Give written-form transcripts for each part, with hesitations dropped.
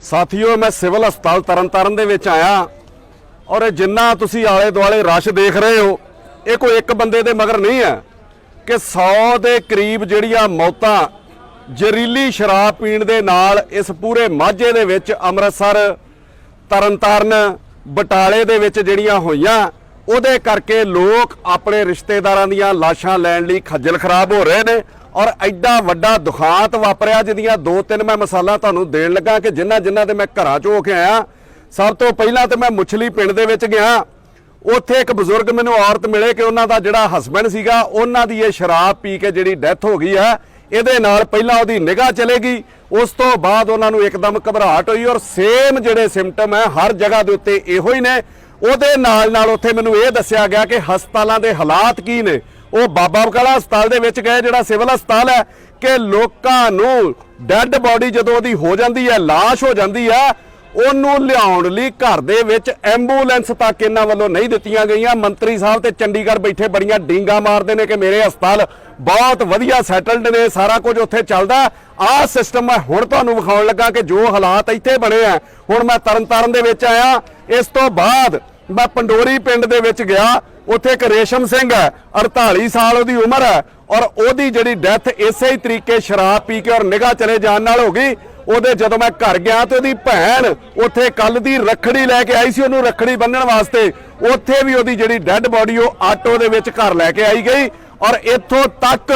ਸਾਥੀਓ मैं सिविल हस्पताल तरनतारन दे विच आया और जिन्ना तुसी आले दुआले रश देख रहे हो ये कोई एक बंदे दे मगर नहीं है कि 100 ਦੇ करीब ਜਿਹੜੀਆਂ मौतां ਜ਼ਹਿਰੀਲੀ शराब पीण दे नाल इस पूरे माझे दे विच ਅੰਮ੍ਰਿਤਸਰ तरनतारन बटाले दे विच ਜਿਹੜੀਆਂ ਹੋਈਆਂ ਉਹਦੇ ਕਰਕੇ लोग अपने रिश्तेदारां ਦੀਆਂ ਲਾਸ਼ਾਂ ਲੈਣ ਲਈ खज्जल खराब हो रहे ਨੇ और एडा वड्डा दुखांत वापरिया जिहदियां 2-3 मैं मिसालां तुहानूं देण लगा कि जिन्हां दे मैं घरां चों हो के आया। सब तो पहलां तो मैं मुछली पिंड दे विच गया, उत्थे एक बजुर्ग मैनूं औरत मिले कि उन्हां दा जिहड़ा हसबैंड सीगा उन्हां दी ये शराब पी के जिहड़ी डैथ हो गई है इहदे नाल पहिलां उहदी निगाह चलेगी, उस तो बाद उन्हां नूं एकदम घबराहट होई और सेम जिहड़े सिम्पटम है हर जगह दे उत्ते इहो ही ने। उहदे नाल उत्थे मैनूं इह दस्सिया गया कि हस्पतालां दे हालात की ने। ਉਹ ਬਾਬਾ ਬਕਾਲਾ ਹਸਪਤਾਲ ਦੇ ਵਿੱਚ ਗਏ ਜਿਹੜਾ ਸਿਵਲ ਹਸਪਤਾਲ ਹੈ ਕਿ ਲੋਕਾਂ ਨੂੰ ਡੈੱਡ ਬੋਡੀ ਜਦੋਂ ਉਹਦੀ ਹੋ ਜਾਂਦੀ ਹੈ ਲਾਸ਼ ਹੋ ਜਾਂਦੀ ਹੈ ਉਹਨੂੰ ਲਿਆਉਣ ਲਈ ਘਰ ਦੇ ਵਿੱਚ ਐਂਬੂਲੈਂਸ ਤੱਕ ਇਹਨਾਂ ਵੱਲੋਂ ਨਹੀਂ ਦਿੱਤੀਆਂ ਗਈਆਂ। ਮੰਤਰੀ ਸਾਹਿਬ ਤੇ ਚੰਡੀਗੜ੍ਹ ਬੈਠੇ ਬੜੀਆਂ ਡੀਂਗਾ ਮਾਰਦੇ ਨੇ ਕਿ ਮੇਰੇ ਹਸਪਤਾਲ ਬਹੁਤ ਵਧੀਆ ਸੈਟਲਡ ਨੇ, ਸਾਰਾ ਕੁਝ ਉੱਥੇ ਚੱਲਦਾ। ਆਹ ਸਿਸਟਮ ਮੈਂ ਹੁਣ ਤੁਹਾਨੂੰ ਵਿਖਾਉਣ ਲੱਗਾ ਕਿ ਜੋ ਹਾਲਾਤ ਇੱਥੇ ਬਣੇ ਆ। ਹੁਣ ਮੈਂ ਤਰਨਤਾਰਨ ਦੇ ਵਿੱਚ ਆਇਆ, ਇਸ ਤੋਂ ਬਾਅਦ मैं पंडोरी पिंड दे विच गया, उत्थे एक रेशम सिंह है 48 साल उहदी उम्र है और उहदी जिहड़ी डैथ इसे ही तरीके शराब पी के और निगाह चले जाण नाल हो गई। उहदे जदों मैं घर गया तो उहदी भैन उत्थे कल दी रखड़ी लैके आई सी, उहनूं रखड़ी बन्नण वास्ते उत्थे भी उहदी जिहड़ी डैड बॉडी वो आटो दे विच घर लैके आई गई। और इत्थों तक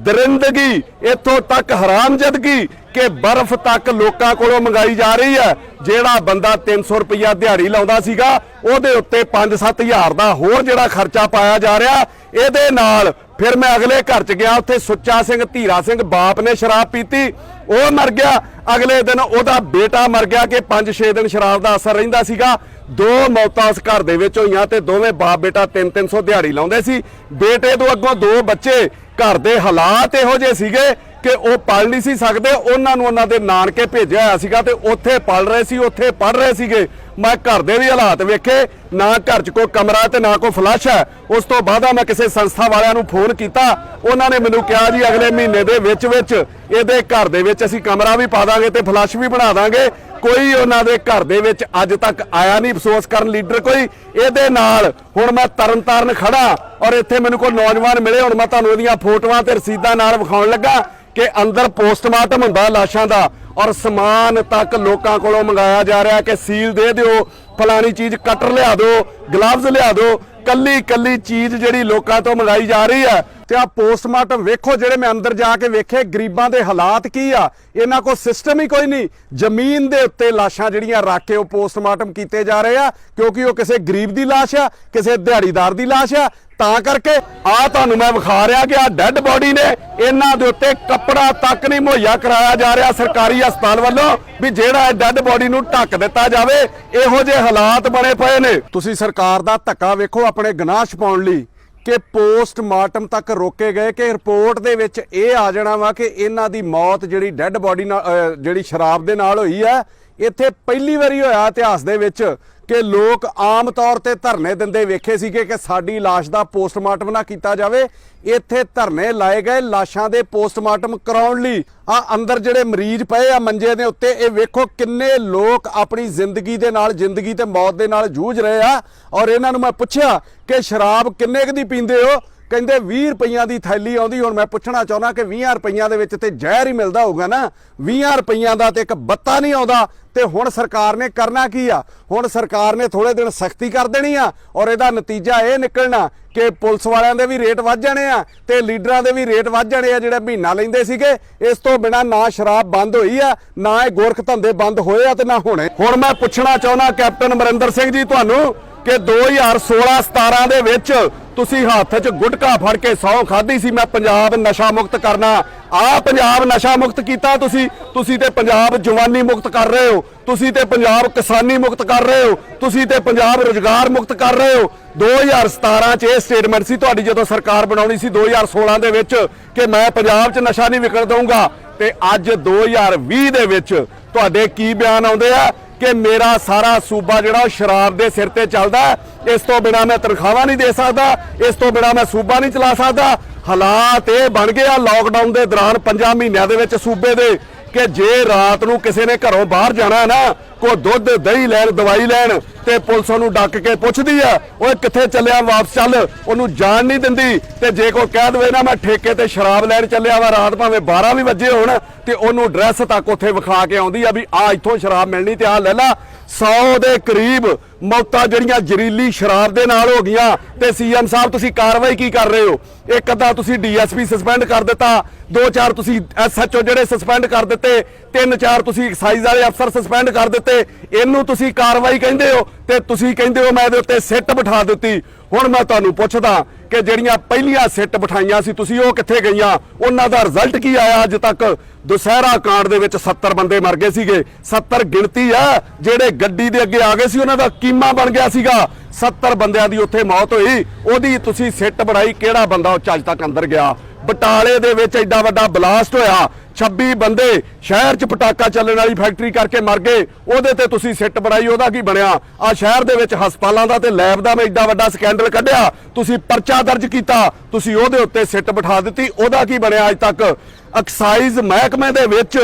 दरिंदगी, इत्थों तक हरामजदगी कि बर्फ तक लोकां कोलों मंगाई जा रही है। ਜਿਹੜਾ ਬੰਦਾ 300 रुपया ਦਿਹਾੜੀ ਲਾਉਂਦਾ ਸੀਗਾ ਉਹਦੇ ਉੱਤੇ 5-7 ਹਜ਼ਾਰ ਦਾ ਹੋਰ ਜਿਹੜਾ ਖਰਚਾ ਪਾਇਆ ਜਾ ਰਿਹਾ। ਇਹਦੇ ਨਾਲ ਫਿਰ ਮੈਂ ਅਗਲੇ ਘਰ 'ਚ ਗਿਆ, ਉੱਥੇ ਸੁੱਚਾ ਸਿੰਘ ਧੀਰਾ ਸਿੰਘ ਬਾਪ ਨੇ ਸ਼ਰਾਬ ਪੀਤੀ, ਉਹ ਮਰ ਗਿਆ। ਅਗਲੇ ਦਿਨ ਉਹਦਾ ਬੇਟਾ ਮਰ ਗਿਆ ਕਿ 5-6 ਦਿਨ ਸ਼ਰਾਬ ਦਾ ਅਸਰ ਰਹਿੰਦਾ ਸੀਗਾ। 2 ਮੌਤਾਂ ਉਸ ਘਰ ਦੇ ਵਿੱਚ ਹੋਈਆਂ ਤੇ ਦੋਵੇਂ ਬਾਪ ਬੇਟਾ 300 ਦਿਹਾੜੀ ਲਾਉਂਦੇ ਸੀ। ਬੇਟੇ ਤੋਂ ਅੱਗੋਂ 2 ਬੱਚੇ, ਘਰ ਦੇ ਹਾਲਾਤ ਇਹੋ ਜਿਹੇ ਸੀਗੇ कि वो पढ़ नहीं सी सकते, उन्होंने उन्होंने नानके भेजा होया सीगा ते उत्थे पढ़ रहे सी, उत्थे पढ़ रहे सीगे। मैं घर दे भी हालात वेखे, ना घर च कोई कमरा ते ना कोई फ्लश है। उस तो बाद मैं किसी संस्था वालियां नूं फोन किया, उन्होंने मैनूं कहा जी अगले महीने दे विच विच इहदे घर दे विच असीं कमरा भी पा दांगे ते फ्लश भी बना दांगे। कोई उन्हां दे घर दे विच अज तक आया नहीं अफसोस करन लीडर कोई। इहदे नाल हुण मैं तरनतारन खड़ा और इत्थे मैनूं कोई नौजवान मिले, हुण मैं तुहानूं इहदियां फोटोआं ते रसीदां नाल विखाउण लगा कि अंदर पोस्टमार्टम हुंदा लाशां दा और समान तक लोकां कोलों मंगाया जा रहा कि सील दे दिओ, फलानी चीज़ कटर लिया दो, ग्लव्स लिया दो, कल्ली कल्ली चीज़ जिहड़ी लोकां तो मंगाई जा रही है। ते आ पोस्टमार्टम वेखो जिहड़े मैं अंदर जाके वेखे गरीबां दे हालात की आ। इन्हां कोल सिस्टम ही कोई नहीं, जमीन दे उत्ते लाशां जिहड़ियां रख के पोस्टमार्टम कीते जा रहे आ क्योंकि वो किसी गरीब दी लाश आ, किसी दिहाड़ीदार दी लाश आ। ਤਾਂ ਕਰਕੇ ਆ ਤੁਹਾਨੂੰ ਮੈਂ ਵਿਖਾ ਰਿਹਾ ਕਿ ਆ ਡੈੱਡ ਬੋਡੀ ਨੇ, ਇਹਨਾਂ ਦੇ ਉੱਤੇ ਕੱਪੜਾ ਤੱਕ ਨਹੀਂ ਮੁਹੱਈਆ ਕਰਾਇਆ ਜਾ ਰਿਹਾ ਸਰਕਾਰੀ ਹਸਪਤਾਲ ਵੱਲੋਂ ਵੀ ਜਿਹੜਾ ਇਹ ਡੈੱਡ ਬੋਡੀ ਨੂੰ ਢੱਕ ਦਿੱਤਾ ਜਾਵੇ। ਇਹੋ ਜਿਹੇ ਹਾਲਾਤ ਬਣੇ ਪਏ ਨੇ। ਤੁਸੀਂ ਸਰਕਾਰ ਦਾ ਧੱਕਾ ਵੇਖੋ ਆਪਣੇ ਗਨਾਹ ਛਪਾਉਣ ਲਈ ਕਿ ਪੋਸਟਮਾਰਟਮ ਤੱਕ ਰੋਕੇ ਗਏ ਕਿ ਰਿਪੋਰਟ ਦੇ ਵਿੱਚ ਇਹ ਆ ਜਾਣਾ ਵਾ ਕਿ ਇਹਨਾਂ ਦੀ ਮੌਤ ਜਿਹੜੀ ਡੈੱਡ ਬੋਡੀ ਨਾਲ ਜਿਹੜੀ ਸ਼ਰਾਬ ਦੇ ਨਾਲ ਹੋਈ ਹੈ। ਇੱਥੇ ਪਹਿਲੀ ਵਾਰੀ ਹੋਇਆ ਇਤਿਹਾਸ ਦੇ ਵਿੱਚ कि लोग आम तौर पर धरने दिंदे वेखे सीगे कि साडी लाश का पोस्टमार्टम ना किया जाए। इत्थे धरने लाए गए लाशां दे पोस्टमार्टम कराउण लई। आ अंदर जिहड़े मरीज पए आ मंजे दे उत्ते, ये वेखो किन्ने लोग अपनी जिंदगी दे नाल, जिंदगी ते मौत दे नाल जूझ रहे आ। और इन्हां नूं मैं पुछया कि शराब किन्ने क दी पींदे हो, ਕਹਿੰਦੇ 20 ਰੁਪਈਆਂ ਦੀ ਥੈਲੀ ਆਉਂਦੀ। ਹੁਣ ਮੈਂ ਪੁੱਛਣਾ ਚਾਹੁੰਦਾ ਕਿ 20 ਰੁਪਈਆਂ ਦੇ ਵਿੱਚ ਤੇ ਜ਼ਹਿਰ ਹੀ ਮਿਲਦਾ ਹੋਊਗਾ ਨਾ, 20 ਰੁਪਈਆਂ ਦਾ ਤੇ ਇੱਕ ਬੱਤਾ ਨਹੀਂ ਆਉਂਦਾ। ਤੇ ਹੁਣ ਸਰਕਾਰ ਨੇ ਕਰਨਾ ਕੀ ਆ? ਹੁਣ ਸਰਕਾਰ ਨੇ ਥੋੜੇ ਦਿਨ ਸਖਤੀ ਕਰ ਦੇਣੀ ਆ ਔਰ ਇਹਦਾ ਨਤੀਜਾ ਇਹ ਨਿਕਲਣਾ ਕਿ ਪੁਲਿਸ ਵਾਲਿਆਂ ਦੇ ਵੀ ਰੇਟ ਵੱਧ ਜਾਣੇ ਆ ਤੇ ਲੀਡਰਾਂ ਦੇ ਵੀ ਰੇਟ ਵੱਧ ਜਾਣੇ ਆ ਜਿਹੜੇ ਮਹੀਨਾ ਲੈਂਦੇ ਸੀਗੇ। ਇਸ ਤੋਂ ਬਿਨਾ ਨਾ ਸ਼ਰਾਬ ਬੰਦ ਹੋਈ ਆ, ਨਾ ਇਹ ਗੋਰਖ ਧੰਦੇ ਬੰਦ ਹੋਏ ਆ ਤੇ ਨਾ ਹੋਣੇ। ਹੁਣ ਮੈਂ ਪੁੱਛਣਾ ਚਾਹੁੰਦਾ ਕੈਪਟਨ ਅਮਰਿੰਦਰ ਸਿੰਘ ਜੀ ਤੁਹਾਨੂੰ कि 2016-17 ਦੇ ਵਿੱਚ ਤੁਸੀਂ ਹੱਥ 'ਚ ਗੁਟਕਾ ਫੜ ਕੇ ਸਹੁੰ ਖਾਧੀ ਸੀ ਮੈਂ ਪੰਜਾਬ ਨਸ਼ਾ ਮੁਕਤ ਕਰਨਾ। ਆ ਪੰਜਾਬ ਨਸ਼ਾ ਮੁਕਤ ਕੀਤਾ ਤੁਸੀਂ ਤੇ ਪੰਜਾਬ ਜਵਾਨੀ ਮੁਕਤ ਕਰ ਰਹੇ ਹੋ, ਤੁਸੀਂ ਤੇ ਪੰਜਾਬ ਕਿਸਾਨੀ ਮੁਕਤ ਕਰ ਰਹੇ ਹੋ, ਤੁਸੀਂ ਤੇ ਪੰਜਾਬ ਰੁਜ਼ਗਾਰ ਮੁਕਤ ਕਰ ਰਹੇ ਹੋ। 2017 'ਚ ਇਹ ਸਟੇਟਮੈਂਟ ਸੀ ਤੁਹਾਡੀ ਜਦੋਂ ਸਰਕਾਰ ਬਣਾਉਣੀ ਸੀ 2016 ਦੇ ਵਿੱਚ ਕਿ ਮੈਂ ਪੰਜਾਬ 'ਚ ਨਸ਼ਾ ਨਹੀਂ ਵਿਕਣ ਦਊਂਗਾ। ਤੇ ਅੱਜ 2020 ਦੇ ਵਿੱਚ ਤੁਹਾਡੇ ਕੀ ਬਿਆਨ ਆਉਂਦੇ ਆ कि मेरा सारा सूबा जिहड़ा शराब के सिर ते चलदा, इस तो बिना मैं तनख्वाह नहीं दे सकता, इस तो बिना मैं सूबा नहीं चला सकता। हालात ये बन गए लॉकडाउन के दौरान 5 महीनों के सूबे दे ਕਿ ਜੇ ਰਾਤ ਨੂੰ ਕਿਸੇ ਨੇ ਘਰੋਂ ਬਾਹਰ ਜਾਣਾ ਨਾ, ਕੋ ਦੁੱਧ ਦਹੀਂ ਲੈਣ ਦਵਾਈ ਲੈਣ ਤੇ ਪੁਲਿਸ ਉਹਨੂੰ ਡੱਕ ਕੇ ਪੁੱਛਦੀ ਆ, ਓਏ ਕਿੱਥੇ ਚੱਲਿਆ, ਵਾਪਸ ਚੱਲ, ਉਹਨੂੰ ਜਾਣ ਨਹੀਂ ਦਿੰਦੀ। ਤੇ ਜੇ ਕੋਈ ਕਹਿ ਦਵੇ ਨਾ ਮੈਂ ਠੇਕੇ ਤੇ ਸ਼ਰਾਬ ਲੈਣ ਚੱਲਿਆ ਵਾ, ਰਾਤ ਭਾਵੇਂ 12 ਵੀ ਵਜੇ ਹੋਣ, ਤੇ ਉਹਨੂੰ ਐਡਰੈਸ ਤੱਕ ਉੱਥੇ ਵਿਖਾ ਕੇ ਆਉਂਦੀ ਆ ਵੀ ਆ ਇੱਥੋਂ ਸ਼ਰਾਬ ਮਿਲਣੀ ਤੇ ਆ ਲੈ ਲਾ। 100 ਦੇ ਕਰੀਬ ਮੌਤਾਂ ਜਿਹੜੀਆਂ ਜ਼ਹਿਰੀਲੀ ਸ਼ਰਾਬ ਦੇ ਨਾਲ ਹੋ ਗਈਆਂ। ਤੇ ਸੀਐਮ ਸਾਹਿਬ ਤੁਸੀਂ ਕਾਰਵਾਈ ਕੀ ਕਰ ਰਹੇ ਹੋ? ਇੱਕ ਅੱਧਾ ਤੁਸੀਂ ਡੀਐਸਪੀ ਸਸਪੈਂਡ ਕਰ ਦਿੱਤਾ, 2-4 ਤੁਸੀਂ ਐਸਐਚਓ ਜਿਹੜੇ ਸਸਪੈਂਡ ਕਰ ਦਿੱਤੇ, 3-4 ਤੁਸੀਂ ਐਕਸਾਈਜ਼ ਵਾਲੇ ਅਫਸਰ ਸਸਪੈਂਡ ਕਰ ਦਿੱਤੇ। ਇਹਨੂੰ ਤੁਸੀਂ ਕਾਰਵਾਈ ਕਹਿੰਦੇ ਹੋ ਤੇ ਤੁਸੀਂ ਕਹਿੰਦੇ ਹੋ ਮੈਂ ਇਹਦੇ ਉੱਤੇ ਸਿੱਟ ਬਿਠਾ ਦਿੱਤੀ। ਹੁਣ ਮੈਂ ਤੁਹਾਨੂੰ ਪੁੱਛਦਾ ਕਿ ਜਿਹੜੀਆਂ ਪਹਿਲੀਆਂ ਸਿੱਟ ਬਿਠਾਈਆਂ ਸੀ ਤੁਸੀਂ, ਉਹ ਕਿੱਥੇ ਗਈਆਂ? ਉਹਨਾਂ ਦਾ ਰਿਜ਼ਲਟ ਕੀ ਆਇਆ ਅੱਜ ਤੱਕ? ਦੁਸਹਿਰਾ ਕਾਂਡ ਦੇ ਵਿੱਚ 70 ਬੰਦੇ ਮਰ ਗਏ ਸੀਗੇ। 70 ਗਿਣਤੀ ਆ, ਜਿਹੜੇ ਗੱਡੀ ਦੇ ਅੱਗੇ ਆ ਗਏ ਸੀ ਉਹਨਾਂ ਦਾ ਕੀਮਾ ਬਣ ਗਿਆ ਸੀਗਾ। 70 ਬੰਦਿਆਂ ਦੀ ਉੱਥੇ ਮੌਤ ਹੋਈ, ਉਹਦੀ ਤੁਸੀਂ ਸਿੱਟ ਬਣਾਈ। ਕਿਹੜਾ ਬੰਦਾ ਉਹ ਚੱਜ ਤੱਕ ਅੰਦਰ ਗਿਆ? ਬਟਾਲੇ ਦੇ ਵਿੱਚ ਐਡਾ ਵੱਡਾ ਬਲਾਸਟ ਹੋਇਆ, 26 ਬੰਦੇ ਸ਼ਹਿਰ 'ਚ ਪਟਾਕਾ ਚੱਲਣ ਵਾਲੀ ਫੈਕਟਰੀ ਕਰਕੇ ਮਰ ਗਏ, ਉਹਦੇ ਤੇ ਤੁਸੀਂ ਸਿੱਟ ਬਣਾਈ। ਉਹਦਾ ਕੀ ਬਣਿਆ? ਆ ਸ਼ਹਿਰ ਦੇ ਵਿੱਚ ਹਸਪਤਾਲਾਂ ਦਾ ਤੇ ਲੈਬ ਦਾ ਮੈਂ ਐਡਾ ਵੱਡਾ ਸਕੈਂਡਲ ਕੱਢਿਆ, ਤੁਸੀਂ ਪਰਚਾ ਦਰਜ ਕੀਤਾ, ਤੁਸੀਂ ਉਹਦੇ ਉੱਤੇ ਸਿੱਟ ਬਿਠਾ ਦਿੱਤੀ। ਉਹਦਾ ਕੀ ਬਣਿਆ ਅੱਜ ਤੱਕ? ਐਕਸਾਈਜ਼ ਮਹਿਕਮੇ ਦੇ ਵਿੱਚ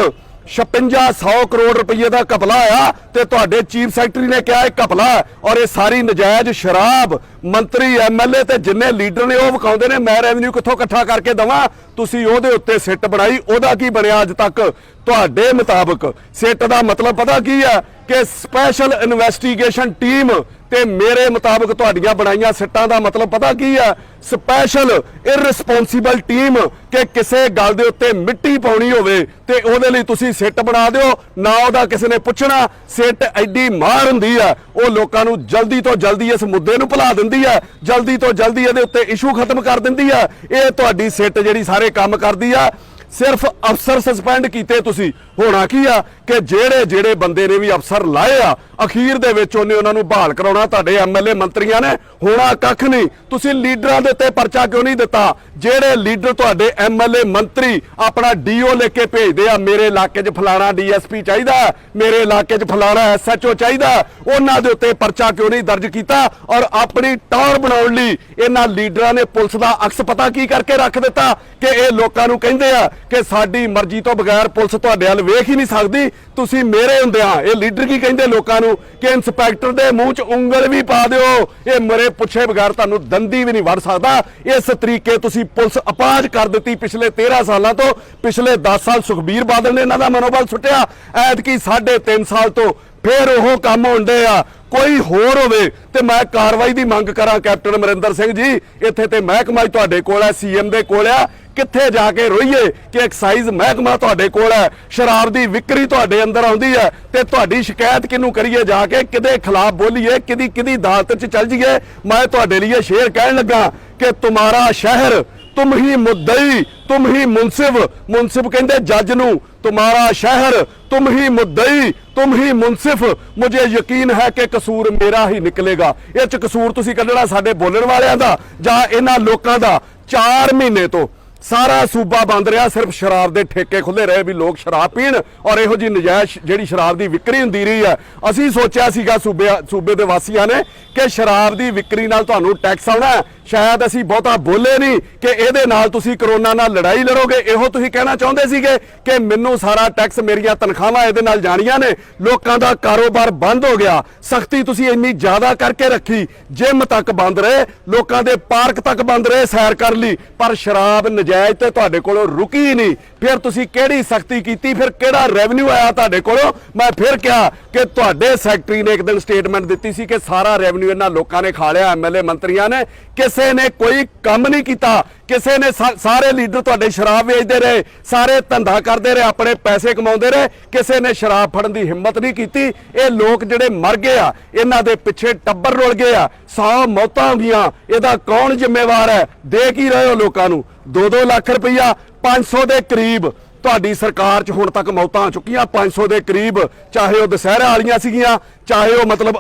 5600 ਕਰੋੜ ਰੁਪਏ ਦਾ ਘਪਲਾ ਆ ਤੇ ਤੁਹਾਡੇ ਚੀਫ ਸੈਕਟਰੀ ਨੇ ਕਿਹਾ ਇਹ ਘਪਲਾ, ਔਰ ਇਹ ਸਾਰੀ ਨਜਾਇਜ਼ ਸ਼ਰਾਬ ਮੰਤਰੀ ਐਮਐਲਏ ਤੇ ਜਿੰਨੇ ਲੀਡਰ ਨੇ ਉਹ ਵਿਖਾਉਂਦੇ ਨੇ ਮੈਂ ਰੈਵਨਿਊ ਕਿੱਥੋਂ ਇਕੱਠਾ ਕਰਕੇ ਦਵਾਂ। ਤੁਸੀਂ ਉਹਦੇ ਉੱਤੇ ਸਿੱਟ ਬਣਾਈ, ਉਹਦਾ ਕੀ ਬਣਿਆ ਅੱਜ ਤੱਕ? ਤੁਹਾਡੇ ਮੁਤਾਬਕ ਸਿੱਟ ਦਾ ਮਤਲਬ ਪਤਾ ਕੀ ਹੈ? ਕਿ ਸਪੈਸ਼ਲ ਇਨਵੈਸਟੀਗੇਸ਼ਨ ਟੀਮ। ਤੇ ਮੇਰੇ ਮੁਤਾਬਕ ਤੁਹਾਡੀਆਂ ਬਣਾਈਆਂ ਸਿੱਟਾਂ ਦਾ ਮਤਲਬ ਪਤਾ ਕੀ ਹੈ? Special irresponsible team. ਕਿ ਕਿਸੇ ਗੱਲ ਦੇ ਉੱਤੇ ਮਿੱਟੀ ਪਾਉਣੀ ਹੋਵੇ ਤੇ ਉਹਦੇ ਲਈ ਤੁਸੀਂ ਸਿੱਟ ਬਣਾ ਦਿਓ, ਨਾ ਉਹਦਾ ਕਿਸੇ ਨੇ ਪੁੱਛਣਾ। ਸਿੱਟ ਐਡੀ ਮਾਰ ਹੁੰਦੀ ਆ, ਉਹ ਲੋਕਾਂ ਨੂੰ ਜਲਦੀ ਤੋਂ ਜਲਦੀ ਇਸ ਮੁੱਦੇ ਨੂੰ ਭੁਲਾ ਦਿੰਦੀ ਆ, ਜਲਦੀ ਤੋਂ ਜਲਦੀ ਇਹਦੇ ਉੱਤੇ ਇਸ਼ੂ ਖਤਮ ਕਰ ਦਿੰਦੀ ਆ। ਇਹ ਤੁਹਾਡੀ ਸਿੱਟ ਜਿਹੜੀ ਸਾਰੇ ਕੰਮ ਕਰਦੀ ਆ। ਸਿਰਫ ਅਫਸਰ ਸਸਪੈਂਡ ਕੀਤੇ ਤੁਸੀਂ, ਹੋਣਾ ਕੀ ਆ? ਕਿ ਜਿਹੜੇ ਬੰਦੇ ਨੇ ਵੀ ਅਫਸਰ ਲਾਏ ਆ, ਅਖੀਰ ਦੇ ਵਿੱਚ ਉਹਨੇ ਉਹਨਾਂ ਨੂੰ ਬਹਾਲ ਕਰਾਉਣਾ ਤੁਹਾਡੇ ਐਮਐਲਏ ਮੰਤਰੀਆਂ ਨੇ। ਹੋਣਾ ਕੱਖ ਨਹੀਂ। ਤੁਸੀਂ ਲੀਡਰਾਂ ਦੇ ਉੱਤੇ ਪਰਚਾ ਕਿਉਂ ਨਹੀਂ ਦਿੱਤਾ? ਜਿਹੜੇ ਲੀਡਰ ਤੁਹਾਡੇ ਐਮਐਲਏ ਮੰਤਰੀ ਆਪਣਾ ਡੀਓ ਲੈ ਕੇ ਭੇਜਦੇ ਆ, ਮੇਰੇ ਇਲਾਕੇ 'ਚ ਫਲਾਣਾ ਡੀਐਸਪੀ ਚਾਹੀਦਾ, ਮੇਰੇ ਇਲਾਕੇ 'ਚ ਫਲਾਣਾ ਐਸਐਚਓ ਚਾਹੀਦਾ, ਉਹਨਾਂ ਦੇ ਉੱਤੇ ਪਰਚਾ ਕਿਉਂ ਨਹੀਂ ਦਰਜ ਕੀਤਾ? ਔਰ ਆਪਣੀ ਟੌਰ ਬਣਾਉਣ ਲਈ ਇਹਨਾਂ ਲੀਡਰਾਂ ਨੇ ਪੁਲਿਸ ਦਾ ਅਕਸ ਪਤਾ ਕੀ ਕਰਕੇ ਰੱਖ ਦਿੱਤਾ? ਕਿ ਇਹ ਲੋਕਾਂ ਨੂੰ ਕਹਿੰਦੇ ਆ ਕਿ ਸਾਡੀ ਮਰਜ਼ੀ ਤੋਂ ਬਗੈਰ ਪੁਲਿਸ ਤੁਹਾਡੇ ਵੱਲ ਵੇਖ ਹੀ ਨਹੀਂ ਸਕਦੀ, ਤੁਸੀਂ ਮੇਰੇ ਹੁੰਦਿਆਂ। ਇਹ ਲੀਡਰ ਕੀ ਕਹਿੰਦੇ ਲੋਕਾਂ ਨੂੰ? ਕਿ ਇੰਸਪੈਕਟਰ ਦੇ ਮੂੰਹ 'ਚ ਉਂਗਲ ਵੀ ਪਾ ਦਿਓ, ਇਹ ਮਰੇ ਪੁੱਛੇ ਬਗੈਰ ਤੁਹਾਨੂੰ ਦੰਦੀ ਵੀ ਨਹੀਂ ਵੜ ਸਕਦਾ। ਇਸ ਤਰੀਕੇ ਤੁਸੀਂ ਪੁਲਿਸ ਅਪਾਹਜ ਕਰ ਦਿੱਤੀ ਪਿਛਲੇ 13 ਸਾਲਾਂ ਤੋਂ। ਪਿਛਲੇ 10 ਸਾਲ ਸੁਖਬੀਰ ਬਾਦਲ ਨੇ ਇਹਨਾਂ ਦਾ ਮਨੋਬਲ ਸੁੱਟਿਆ, ਐਤਕੀ 3.5 ਸਾਲ ਤੋਂ ਫੇਰ ਉਹ ਕੰਮ ਹੁੰਦੇ ਆ। ਕੋਈ ਹੋਰ ਹੋਵੇ ਤੇ ਮੈਂ ਕਾਰਵਾਈ ਦੀ ਮੰਗ ਕਰਾਂ। ਕੈਪਟਨ ਅਮਰਿੰਦਰ ਸਿੰਘ ਜੀ, ਇੱਥੇ ਤੇ ਮਹਿਕਮਾ ਹੀ ਤੁਹਾਡੇ ਕੋਲ ਹੈ, ਸੀਐਮ ਦੇ ਕੋਲ ਆ, ਕਿੱਥੇ ਜਾ ਕੇ ਰੋਈਏ ਕਿ ਐਕਸਾਈਜ਼ ਮਹਿਕਮਾ ਤੁਹਾਡੇ ਕੋਲ ਹੈ, ਸ਼ਰਾਬ ਦੀ ਵਿਕਰੀ ਤੁਹਾਡੇ ਅੰਦਰ ਆਉਂਦੀ ਹੈ, ਤੇ ਤੁਹਾਡੀ ਸ਼ਿਕਾਇਤ ਕਿਹਨੂੰ ਕਰੀਏ ਜਾ ਕੇ? ਕਿਹਦੇ ਖਿਲਾਫ ਬੋਲੀਏ? ਕਿਹਦੀ ਅਦਾਲਤ 'ਚ ਚੱਲ ਜਾਈਏ? ਮੈਂ ਤੁਹਾਡੇ ਲਈ ਸ਼ੇਰ ਕਹਿਣ ਲੱਗਾ ਕਿ ਤੁਮਾਰਾ ਸ਼ਹਿਰ तुम ही मुद्दई तुम ही मुंसिफ। मुंसिफ कहते जज नू, तुम्हारा शहर तुम ही मुद्दई तुम ही मुंसिफ। मुझे यकीन है कि कसूर मेरा ही निकलेगा। ये च कसूर तुसी कढना साडे बोलण वालियां दा जां इन्हां लोकां दा। 4 महीने तो सारा सूबा बंद रहा, सिर्फ शराब के ठेके खुले रहे भी लोग शराब पीण और इहो जी नजायज जिहड़ी शराब की विक्री हुंदी रही है। असीं सोचिया सीगा सूबे दे वासियां ने कि शराब की विक्री नाल तुहानूं टैक्स आउणा है, शायद असीं बहुता बोले नहीं कि इहदे नाल तुसीं करोना नाल लड़ाई लड़ोगे। इहो तुसीं कहना चाहुंदे सीगे कि मैनूं सारा टैक्स मेरियां तनखावां इहदे नाल जाणीਆਂ ने, लोकां दा कारोबार बंद हो गया। सख्ती तुसीं इन्नी ज़्यादा करके रखी, जिम तक बंद रहे, लोकां दे पार्क तक बंद रहे सैर कर ली, पर शराब नजायज ते तुहाडे कोलों रुकी ही नहीं। फिर तुसीं किहड़ी सख्ती कीती? फिर किहड़ा रेवन्यू आया तुहाडे कोलों? मैं फिर कहा कि तुहाडे सैकटरी ने एक दिन स्टेटमेंट दी सी कि सारा रेवन्यू इन्हां लोकां ने खा लिया, एमएलए मंत्रियों ने। किसी ने कोई काम नहीं किया, किसी ने सारे लीडर तुहाडे शराब वेचते रहे, सारे धंधा करते रहे, अपने पैसे कमाते रहे, किसी ने शराब फड़न की हिम्मत नहीं की। ये लोग जिहड़े मर गए आ, इन्हां दे पिछे टब्बर रुल गए आ, 100 मौतां होईयां, इहदा कौन जिम्मेवार है? दे की रहे हो लोकां नूं? 2-2 लाख रुपया 500 के करीब ਤੁਹਾਡੀ ਸਰਕਾਰ 'ਚ ਹੁਣ ਤੱਕ ਮੌਤਾਂ ਆ ਚੁੱਕੀਆਂ 500 ਦੇ ਕਰੀਬ। ਚਾਹੇ ਉਹ ਦੁਸਹਿਰਾ ਵਾਲੀਆਂ ਸੀਗੀਆਂ, ਚਾਹੇ ਉਹ ਮਤਲਬ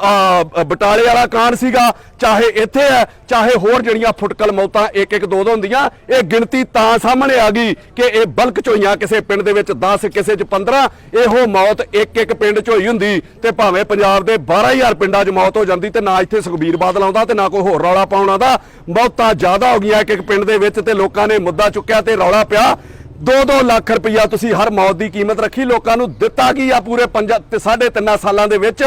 ਬਟਾਲੇ ਵਾਲਾ ਕਾਂਡ ਸੀਗਾ, ਚਾਹੇ ਇੱਥੇ ਹੈ, ਚਾਹੇ ਹੋਰ ਜਿਹੜੀਆਂ ਫੁਟਕਲ ਮੌਤਾਂ 1-1 2-2 ਹੁੰਦੀਆਂ। ਇਹ ਗਿਣਤੀ ਤਾਂ ਸਾਹਮਣੇ ਆ ਗਈ ਕਿ ਇਹ ਬਲਕ 'ਚ ਹੋਈਆਂ, ਕਿਸੇ ਪਿੰਡ ਦੇ ਵਿੱਚ 10, ਕਿਸੇ 'ਚ 15। ਇਹੋ ਮੌਤ ਇੱਕ ਪਿੰਡ 'ਚ ਹੋਈ ਹੁੰਦੀ ਤੇ ਭਾਵੇਂ ਪੰਜਾਬ ਦੇ 12000 ਪਿੰਡਾਂ 'ਚ ਮੌਤ ਹੋ ਜਾਂਦੀ ਤੇ ਨਾ ਇੱਥੇ ਸੁਖਬੀਰ ਬਾਦਲ ਆਉਂਦਾ ਤੇ ਨਾ ਕੋਈ ਹੋਰ ਰੌਲਾ ਪਾਉਣ ਆਉਂਦਾ। ਮੌਤਾਂ ਜ਼ਿਆਦਾ ਹੋ ਗਈਆਂ ਇੱਕ ਪਿੰਡ ਦੇ ਵਿੱਚ ਤੇ ਲੋਕਾਂ ਨੇ ਮੁੱਦਾ ਚੁੱਕਿਆ ਤੇ ਰੌਲਾ ਪਿਆ। 2-2 ਲੱਖ ਰੁਪਈਆ ਤੁਸੀਂ ਹਰ ਮੌਤ ਦੀ ਕੀਮਤ ਰੱਖੀ। ਲੋਕਾਂ ਨੂੰ ਦਿੱਤਾ ਕੀ ਆ ਪੂਰੇ 3.5 ਸਾਲਾਂ ਦੇ ਵਿੱਚ?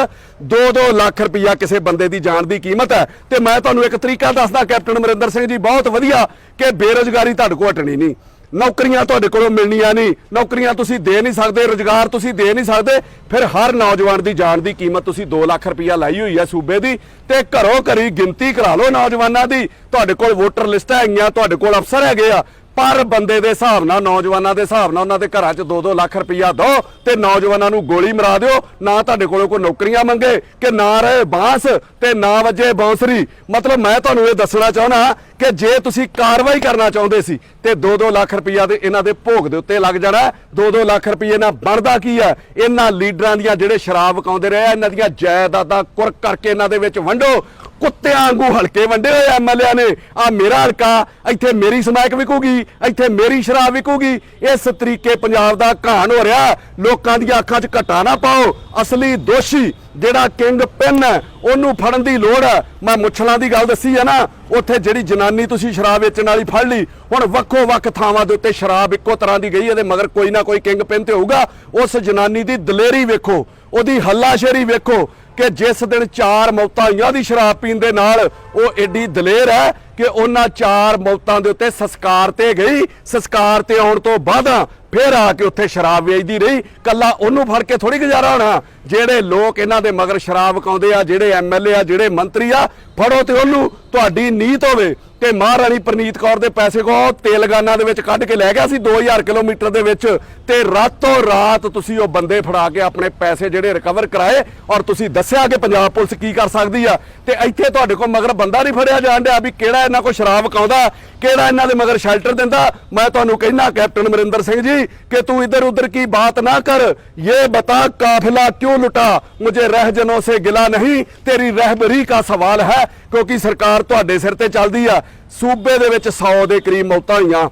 2-2 ਲੱਖ ਰੁਪਈਆ ਕਿਸੇ ਬੰਦੇ ਦੀ ਜਾਨ ਦੀ ਕੀਮਤ ਹੈ। ਤੇ ਮੈਂ ਤੁਹਾਨੂੰ ਇੱਕ ਤਰੀਕਾ ਦੱਸਦਾ ਕੈਪਟਨ ਅਮਰਿੰਦਰ ਸਿੰਘ ਜੀ, ਬਹੁਤ ਵਧੀਆ, ਕਿ ਬੇਰੁਜ਼ਗਾਰੀ ਤੁਹਾਡੇ ਕੋਲ ਹਟਣੀ ਨਹੀਂ, ਨੌਕਰੀਆਂ ਤੁਹਾਡੇ ਕੋਲੋਂ ਮਿਲਣੀਆਂ ਨਹੀਂ, ਨੌਕਰੀਆਂ ਤੁਸੀਂ ਦੇ ਨਹੀਂ ਸਕਦੇ, ਰੁਜ਼ਗਾਰ ਤੁਸੀਂ ਦੇ ਨਹੀਂ ਸਕਦੇ, ਫਿਰ ਹਰ ਨੌਜਵਾਨ ਦੀ ਜਾਨ ਦੀ ਕੀਮਤ ਤੁਸੀਂ 2 ਲੱਖ ਰੁਪਈਆ ਲਾਈ ਹੋਈ ਹੈ ਸੂਬੇ ਦੀ, ਤੇ ਘਰੋਂ ਘਰੀ ਗਿਣਤੀ ਕਰਾ ਲਓ ਨੌਜਵਾਨਾਂ ਦੀ। ਤੁਹਾਡੇ ਕੋਲ ਵੋਟਰ ਲਿਸਟਾਂ ਹੈਗੀਆਂ, ਤੁਹਾਡੇ ਕੋਲ ਅਫਸਰ ਹੈਗੇ ਆ, ਪਰ ਬੰਦੇ ਦੇ ਹਿਸਾਬ ਨਾਲ, ਨੌਜਵਾਨਾਂ ਦੇ ਹਿਸਾਬ ਨਾਲ ਉਹਨਾਂ ਦੇ ਘਰਾਂ 'ਚ 2-2 ਲੱਖ ਰੁਪਈਆ ਦਿਓ ਤੇ ਨੌਜਵਾਨਾਂ ਨੂੰ ਗੋਲੀ ਮਰਾ ਦਿਓ। ਨਾ ਤੁਹਾਡੇ ਕੋਲੋਂ ਕੋਈ ਨੌਕਰੀਆਂ ਮੰਗੇ, ਕਿ ਨਾ ਰਹੇ ਬਾਂਸ ਤੇ ਨਾ ਵੱਜੇ ਬਾਂਸਰੀ। ਮਤਲਬ ਮੈਂ ਤੁਹਾਨੂੰ ਇਹ ਦੱਸਣਾ ਚਾਹੁੰਦਾ ਕਿ ਜੇ ਤੁਸੀਂ ਕਾਰਵਾਈ ਕਰਨਾ ਚਾਹੁੰਦੇ ਸੀ ਤੇ 2-2 ਲੱਖ ਰੁਪਈਆ ਦੇ ਇਹਨਾਂ ਦੇ ਭੋਗ ਦੇ ਉੱਤੇ ਲੱਗ ਜਾਣਾ। 2-2 ਲੱਖ ਰੁਪਈਏ ਨਾਲ ਬਣਦਾ ਕੀ ਹੈ? ਇਹਨਾਂ ਲੀਡਰਾਂ ਦੀਆਂ ਜਿਹੜੇ ਸ਼ਰਾਬ ਵਿਕਾਉਂਦੇ ਰਹੇ, ਇਹਨਾਂ ਦੀਆਂ ਜਾਇਦਾਦਾਂ ਕੁਰਕ ਕਰਕੇ ਇਹਨਾਂ ਦੇ ਵਿੱਚ ਵੰਡੋ। ਕੁੱਤਿਆਂ ਵਾਂਗੂ ਹਲਕੇ ਵੰਡੇ ਹੋਏ ਐਮਐਲਏ ਨੇ। ਆ ਮੇਰਾ ਹਲਕਾ, ਇੱਥੇ ਮੇਰੀ ਸਮੈਕ ਵਿਕੂਗੀ, ਇੱਥੇ ਮੇਰੀ ਸ਼ਰਾਬ ਵਿਕੂਗੀ। ਇਸ ਤਰੀਕੇ ਪੰਜਾਬ ਦਾ ਘਾਣ ਹੋ ਰਿਹਾ। ਲੋਕਾਂ ਦੀਆਂ ਅੱਖਾਂ 'ਚ ਘਟਾ ਨਾ ਪਾਓ। ਅਸਲੀ ਦੋਸ਼ੀ ਜਿਹੜਾ ਕਿੰਗ ਪਿੰਨ ਹੈ ਉਹਨੂੰ ਫੜਨ ਦੀ ਲੋੜ ਹੈ। ਮੈਂ ਮੁੱਛਲਾਂ ਦੀ ਗੱਲ ਦੱਸੀ ਹੈ ਨਾ, ਉੱਥੇ ਜਿਹੜੀ ਜਨਾਨੀ ਤੁਸੀਂ ਸ਼ਰਾਬ ਵੇਚਣ ਵਾਲੀ ਫੜ ਲਈ, ਹੁਣ ਵੱਖੋ ਵੱਖ ਥਾਵਾਂ ਦੇ ਉੱਤੇ ਸ਼ਰਾਬ ਇੱਕੋ ਤਰ੍ਹਾਂ ਦੀ ਗਈ, ਇਹਦੇ ਮਗਰ ਕੋਈ ਨਾ ਕੋਈ ਕਿੰਗ ਪਿੰਨ ਤੇ ਹੋਊਗਾ। ਉਸ ਜਨਾਨੀ ਦੀ ਦਲੇਰੀ ਵੇਖੋ, ਉਹਦੀ ਹੱਲਾਸ਼ੇਰੀ ਵੇਖੋ, ਕਿ ਜਿਸ ਦਿਨ 4 ਮੌਤਾਂ ਹੋਈਆਂ ਦੀ ਸ਼ਰਾਬ ਪੀਣ ਦੇ ਨਾਲ, ਉਹ ਐਡੀ ਦਲੇਰ ਹੈ ਕਿ ਉਹਨਾਂ 4 ਮੌਤਾਂ ਦੇ ਉੱਤੇ ਸੰਸਕਾਰ ਤੇ ਗਈ। ਸੰਸਕਾਰ ਤੇ ਆਉਣ ਤੋਂ ਬਾਅਦ ਫਿਰ ਆ ਕੇ ਉੱਥੇ ਸ਼ਰਾਬ ਵੇਚਦੀ ਰਹੀ। ਕੱਲਾ ਉਹਨੂੰ ਫੜ ਕੇ ਥੋੜੀ ਗੁਜ਼ਾਰਾ ਹੋਣਾ। ਜਿਹੜੇ ਲੋਕ ਇਹਨਾਂ ਦੇ ਮਗਰ ਸ਼ਰਾਬ ਵਿਕਾਉਂਦੇ ਆ, ਜਿਹੜੇ ਐਮਐਲਏ ਆ, ਜਿਹੜੇ ਮੰਤਰੀ ਆ, ਫੜੋ ਤੇ ਉਹਨੂੰ। ਤੁਹਾਡੀ ਨੀਤ ਹੋਵੇ ਕਿ ਮਹਾਰਾਣੀ ਪ੍ਰਨੀਤ ਕੌਰ ਦੇ ਪੈਸੇ ਕੋ ਤੇਲੰਗਾਨਾ ਦੇ ਵਿੱਚ ਕੱਢ ਕੇ ਲੈ ਗਿਆ ਸੀ 2000 ਕਿਲੋਮੀਟਰ ਦੇ ਵਿੱਚ, ਤੇ ਰਾਤੋਂ ਰਾਤ ਤੁਸੀਂ ਉਹ ਬੰਦੇ ਫੜਾ ਕੇ ਆਪਣੇ ਪੈਸੇ ਜਿਹੜੇ ਰਿਕਵਰ ਕਰਾਏ, ਔਰ ਤੁਸੀਂ ਦੱਸਿਆ ਕਿ ਪੰਜਾਬ ਪੁਲਿਸ ਕੀ ਕਰ ਸਕਦੀ ਆ। ਤੇ ਇੱਥੇ ਤੁਹਾਡੇ ਕੋਲ ਮਗਰ ਬੰਦਾ ਨਹੀਂ ਫੜਿਆ ਜਾਣ ਡਿਆ ਵੀ ਕਿਹੜਾ ਇਹਨਾਂ ਕੋਲ ਸ਼ਰਾਬ ਵਿਕਾਉਂਦਾ, ਕਿਹੜਾ ਇਹਨਾਂ ਦੇ ਮਗਰ ਸ਼ੈਲਟਰ ਦਿੰਦਾ। ਮੈਂ ਤੁਹਾਨੂੰ ਕਹਿਣਾ ਕੈਪਟਨ ਅਮਰਿੰਦਰ ਸਿੰਘ ਜੀ कि तू इधर उधर की बात ना कर, ये बता काफिला क्यों लुटा, मुझे रहजनों से गिला नहीं, तेरी रहबरी का सवाल है। क्योंकि सरकार तुहाडे सिर ते चलदी आ। सूबे दे विच 100 ਦੇ ਕਰੀਬ ਮੌਤਾਂ ਹੋਈਆਂ,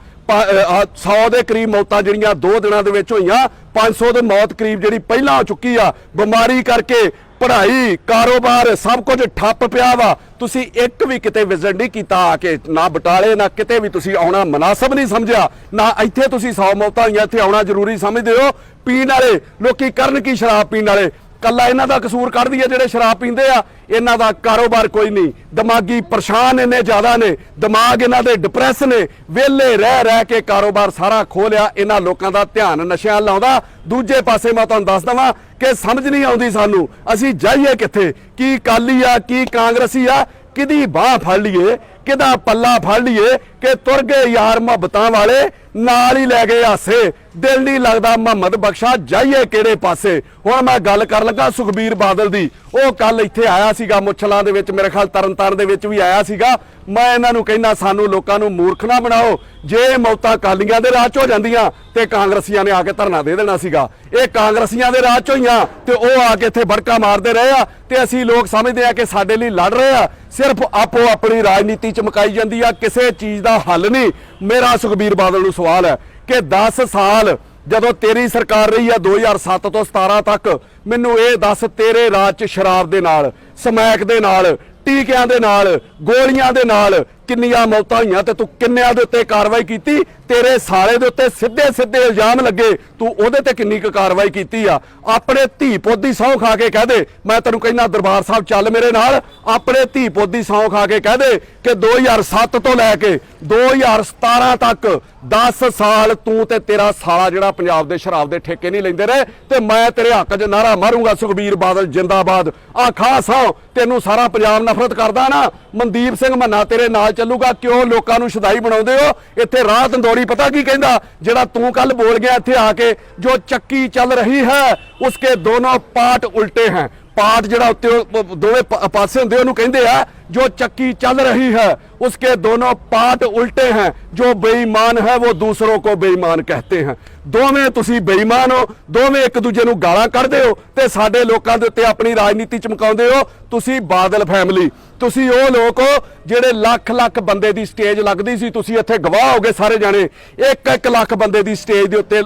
100 ਦੇ ਕਰੀਬ ਮੌਤਾਂ ਜਿਹੜੀਆਂ 2 ਦਿਨਾਂ ਦੇ ਵਿੱਚ ਹੋਈਆਂ, 500 ਦੇ ਮੌਤ ਕਰੀਬ ਜਿਹੜੀ ਪਹਿਲਾਂ ਹੋ ਚੁੱਕੀ ਆ। ਬਿਮਾਰੀ ਕਰਕੇ ਪੜ੍ਹਾਈ, ਕਾਰੋਬਾਰ ਸਭ ਕੁਝ ਠੱਪ ਪਿਆ ਵਾ। ਤੁਸੀਂ ਇੱਕ ਵੀ ਕਿਤੇ ਵਿਜ਼ਿਟ ਨਹੀਂ ਕੀਤਾ ਆ ਕੇ, ਨਾ ਬਟਾਲੇ ਨਾ ਕਿਤੇ ਵੀ ਤੁਸੀਂ ਆਉਣਾ ਮਨਾਸਬ ਨਹੀਂ ਸਮਝਿਆ। ਨਾ ਇੱਥੇ ਤੁਸੀਂ 100 ਮੌਤਾਂ ਹੋਈਆਂ ਇੱਥੇ ਆਉਣਾ ਜ਼ਰੂਰੀ ਸਮਝਦੇ ਹੋ। ਪੀਣ ਵਾਲੇ ਲੋਕੀ ਕਰਨ ਕੀ? ਸ਼ਰਾਬ ਪੀਣ ਵਾਲੇ ਕੱਲਾ ਇਹਨਾਂ ਦਾ ਕਸੂਰ ਕੱਢਦੀ ਹੈ ਜਿਹੜੇ ਸ਼ਰਾਬ ਪੀਂਦੇ ਆ। ਇਹਨਾਂ ਦਾ ਕਾਰੋਬਾਰ ਕੋਈ ਨਹੀਂ, ਦਿਮਾਗੀ ਪਰੇਸ਼ਾਨ ਇੰਨੇ ਜ਼ਿਆਦਾ ਨੇ, ਦਿਮਾਗ ਇਹਨਾਂ ਦੇ ਡਿਪਰੈਸ ਨੇ, ਵਿਹਲੇ ਰਹਿ ਰਹਿ ਕੇ ਕਾਰੋਬਾਰ ਸਾਰਾ ਖੋਹ ਲਿਆ। ਇਹਨਾਂ ਲੋਕਾਂ ਦਾ ਧਿਆਨ ਨਸ਼ਿਆਂ ਲਾਉਂਦਾ। ਦੂਜੇ ਪਾਸੇ ਮੈਂ ਤੁਹਾਨੂੰ ਦੱਸ ਦਵਾਂ ਕਿ ਸਮਝ ਨਹੀਂ ਆਉਂਦੀ ਸਾਨੂੰ, ਅਸੀਂ ਜਾਈਏ ਕਿੱਥੇ? ਕੀ ਅਕਾਲੀ ਆ, ਕੀ ਕਾਂਗਰਸੀ ਆ, ਕਿਹਦੀ ਬਾਹ ਫੜ ਲਈਏ, ਕਿਹਦਾ ਪੱਲਾ ਫੜ ਲਈਏ ਕਿ ਤੁਰ ਗਏ ਯਾਰ ਮੁਹੱਬਤਾਂ ਵਾਲੇ, ਨਾਲ ਹੀ ਲੈ ਗਏ ਹਾਸੇ। ਦਿਲ ਨਹੀਂ ਲੱਗਦਾ ਮੁਹੰਮਦ ਬਖਸ਼ਾ, ਜਾਈਏ ਕਿਹੜੇ ਪਾਸੇ? ਹੁਣ ਮੈਂ ਗੱਲ ਕਰਨ ਲੱਗਾ ਸੁਖਬੀਰ ਬਾਦਲ ਦੀ। ਉਹ ਕੱਲ ਇੱਥੇ ਆਇਆ ਸੀਗਾ ਮੁੱਛਲਾਂ ਦੇ ਵਿੱਚ, ਮੇਰੇ ਖਿਆਲ ਤਰਨਤਾਰਨ ਦੇ ਵਿੱਚ ਵੀ ਆਇਆ ਸੀਗਾ। ਮੈਂ ਇਹਨਾਂ ਨੂੰ ਕਹਿੰਦਾ ਸਾਨੂੰ ਲੋਕਾਂ ਨੂੰ ਮੂਰਖ ਨਾ ਬਣਾਓ। ਜੇ ਮੌਤਾਂ ਅਕਾਲੀਆਂ ਦੇ ਰਾਹ 'ਚ ਹੋ ਜਾਂਦੀਆਂ ਤੇ ਕਾਂਗਰਸੀਆਂ ਨੇ ਆ ਕੇ ਧਰਨਾ ਦੇ ਦੇਣਾ ਸੀਗਾ। ਇਹ ਕਾਂਗਰਸੀਆਂ ਦੇ ਰਾਹ 'ਚ ਹੋਈਆਂ ਤੇ ਉਹ ਆ ਕੇ ਇੱਥੇ ਬੜਕਾ ਮਾਰਦੇ ਰਹੇ ਆ, ਤੇ ਅਸੀਂ ਲੋਕ ਸਮਝਦੇ ਆ ਕਿ ਸਾਡੇ ਲਈ ਲੜ ਰਹੇ ਆ। ਸਿਰਫ ਆਪੋ ਆਪਣੀ ਰਾਜਨੀਤੀ ਚਮਕਾਈ ਜਾਂਦੀ ਆ, ਕਿਸੇ ਚੀਜ਼ ਦਾ ਹੱਲ ਨਹੀਂ। ਮੇਰਾ ਸੁਖਬੀਰ ਬਾਦਲ ਨੂੰ ਸਵਾਲ ਹੈ ਕਿ 10 ਸਾਲ ਜਦੋਂ ਤੇਰੀ ਸਰਕਾਰ ਰਹੀ ਆ 2007 ਤੋਂ 17 ਤੱਕ, ਮੈਨੂੰ ਇਹ ਦੱਸ ਤੇਰੇ ਰਾਜ 'ਚ ਸ਼ਰਾਬ ਦੇ ਨਾਲ, ਸਮੈਕ ਦੇ ਨਾਲ, ਟੀਕਿਆਂ ਦੇ ਨਾਲ, ਗੋਲੀਆਂ ਦੇ ਨਾਲ ਕਿੰਨੀਆਂ ਮੌਤਾਂ ਹੋਈਆਂ ਤੇ ਤੂੰ ਕਿੰਨਿਆਂ ਦੇ ਉੱਤੇ ਕਾਰਵਾਈ ਕੀਤੀ? ਤੇਰੇ ਸਾਲੇ ਦੇ ਉੱਤੇ ਸਿੱਧੇ ਸਿੱਧੇ ਇਲਜ਼ਾਮ ਲੱਗੇ, ਤੂੰ ਉਹਦੇ ਤੇ ਕਿੰਨੀ ਕੁ ਕਾਰਵਾਈ ਕੀਤੀ ਆ? ਆਪਣੇ ਧੀ ਪੁੱਤ ਦੀ ਸਹੁੰ ਖਾ ਕੇ ਕਹਿ ਦੇ, ਮੈਂ ਤੈਨੂੰ ਕਹਿੰਦਾ ਦਰਬਾਰ ਸਾਹਿਬ ਚੱਲ ਮੇਰੇ ਨਾਲ, ਆਪਣੇ ਧੀ ਪੁੱਤ ਦੀ ਸਹੁੰ ਖਾ ਕੇ ਕਹਿ ਦੇ ਕਿ 2007 ਤੋਂ ਲੈ ਕੇ 2017 ਤੱਕ 10 ਸਾਲ ਤੂੰ ਤੇ ਤੇਰਾ ਸਾਲਾ ਜਿਹੜਾ ਪੰਜਾਬ ਦੇ ਸ਼ਰਾਬ ਦੇ ਠੇਕੇ ਨਹੀਂ ਲੈਂਦੇ ਰਹੇ। ਤੇ ਮੈਂ ਤੇਰੇ ਹੱਕ 'ਚ ਨਾਰਾ ਮਾਰੂੰਗਾ, ਸੁਖਬੀਰ ਬਾਦਲ ਜਿੰਦਾਬਾਦ। ਆ ਖਾਸ ਹੋ, ਤੈਨੂੰ ਸਾਰਾ ਪੰਜਾਬ ਨਫ਼ਰਤ ਕਰਦਾ ਨਾ। ਮਨਦੀਪ ਸਿੰਘ ਮੰਨਾ ਤੇਰੇ ਨਾਲ ਚੱਲੂਗਾ। ਕਿਉਂ ਲੋਕਾਂ ਨੂੰ ਸ਼ਦਾਈ ਬਣਾਉਂਦੇ ਹੋ? ਇੱਥੇ ਰਾਹ ਦੰਦੋੜੀ ਪਤਾ ਕੀ ਕਹਿੰਦਾ, ਜਿਹੜਾ ਤੂੰ ਕੱਲ ਬੋਲ ਗਿਆ ਇੱਥੇ ਆ ਕੇ, ਜੋ ਚੱਕੀ ਚੱਲ ਰਹੀ ਹੈ ਉਸਕੇ ਦੋਨੋਂ ਪਾर्ट उल्टे हैं। पार्ट ਜਿਹੜਾ ਉੱਤੇ ਦੋਵੇਂ ਪਾਸੇ ਹੁੰਦੇ ਉਹਨੂੰ ਕਹਿੰਦੇ ਆ जो चक्की चल रही है उसके दोनों पार्ट उल्टे हैं। जो बेईमान है वो दूसरों को बेईमान कहते हैं। दोवें तुसी बेईमान हो, दोवें एक दूजे ਨੂੰ ਗਾਲਾਂ ਕੱਢਦੇ ਹੋ ਤੇ ਸਾਡੇ ਲੋਕਾਂ ਦੇ ਉੱਤੇ ਆਪਣੀ ਰਾਜਨੀਤੀ ਚਮਕਾਉਂਦੇ ਹੋ। ਤੁਸੀਂ ਬਾਦਲ ਫੈਮਿਲੀ, ਤੁਸੀਂ ਉਹ ਲੋਕ ਹੋ ਜਿਹੜੇ ਲੱਖ ਲੱਖ ਬੰਦੇ ਦੀ ਸਟੇਜ ਲੱਗਦੀ ਸੀ, ਤੁਸੀਂ ਇੱਥੇ ਗਵਾਹ ਹੋਗੇ ਸਾਰੇ ਜਾਣੇ। 1-1 ਲੱਖ ਬੰਦੇ ਦੀ ਸਟੇਜ ਦੇ ਉੱਤੇ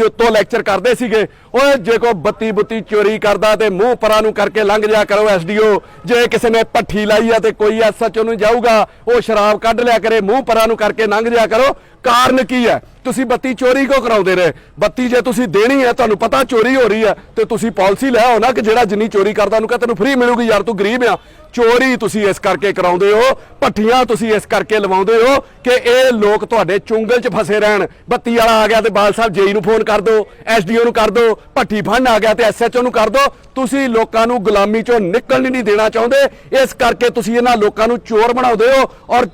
ਉੱਤੋਂ ਲੈਕਚਰ ਕਰਦੇ ਸੀਗੇ। ਓਏ ਜੇ ਕੋਈ ਬੱਤੀ ਬੁੱਤੀ ਚੋਰੀ ਕਰਦਾ ਤੇ ਮੂੰਹ ਪਰਾਂ ਨੂੰ ਕਰਕੇ ਲੰਘ ਜਾ ਕਰੋ ਐਸਡੀਓ। ਜੇ ਕਿਸੇ ਨੇ ਪੱਠੀ ਲਾਈ ਆ ਤੇ ਕੋਈ ਐਸਐਚਓ ਨੂੰ ਜਾਊਗਾ, ਉਹ ਸ਼ਰਾਬ ਕੱਢ ਲਿਆ ਕਰੇ, ਮੂੰਹ ਪਰਾਂ ਨੂੰ ਕਰਕੇ ਲੰਘ ਜਾ ਕਰੋ। ਕਾਰਨ ਕੀ ਹੈ? ਤੁਸੀਂ ਬੱਤੀ ਚੋਰੀ ਕਿਉਂ ਕਰਾਉਂਦੇ ਰਹੇ? ਬੱਤੀ ਜੇ ਤੁਸੀਂ ਦੇਣੀ ਹੈ, ਤੁਹਾਨੂੰ ਪਤਾ ਚੋਰੀ ਹੋ ਰਹੀ ਹੈ, ਤੇ ਤੁਸੀਂ ਪਾਲਿਸੀ ਲੈ ਆਓ ਨਾ ਕਿ ਜਿਹੜਾ ਜਿੰਨੀ ਚੋਰੀ ਕਰਦਾ ਉਹਨੂੰ ਕਹ ਤੈਨੂੰ ਫ੍ਰੀ ਮਿਲੂਗੀ, ਯਾਰ ਤੂੰ ਗਰੀਬ ਆ। ਚੋਰੀ ਤੁਸੀਂ ਇਸ ਕਰਕੇ ਕਰਾਉਂਦੇ ਹੋ, ਭੱਠੀਆਂ ਤੁਸੀਂ ਇਸ ਕਰਕੇ ਲਵਾਉਂਦੇ ਹੋ ਕਿ ਇਹ ਲੋਕ ਤੁਹਾਡੇ ਚੁੰਗਲ 'ਚ ਫਸੇ ਰਹਿਣ। ਬੱਤੀ ਵਾਲਾ ਆ ਗਿਆ ਤੇ ਬਾਲ ਸਾਹਿਬ ਜੇਈ ਨੂੰ ਫੋਨ ਕਰ ਦਿਓ, ਐਸਡੀਓ ਨੂੰ ਕਰ ਦਿਓ, ਭੱਠੀ ਫੰਡ ਆ ਗਿਆ ਤੇ ਐਸਐਚਓ ਨੂੰ ਕਰ ਦਿਓ। ਤੁਸੀਂ ਲੋਕਾਂ ਨੂੰ ਗੁਲਾਮੀ 'ਚੋਂ ਨਿਕਲਣ ਨਹੀਂ ਦੇਣਾ ਚਾਹੁੰਦੇ, ਇਸ ਕਰਕੇ ਤੁਸੀਂ ਇਹਨਾਂ ਲੋਕਾਂ ਨੂੰ ਚੋਰ ਬਣਾਉਂਦੇ ਹੋ। ਔਰ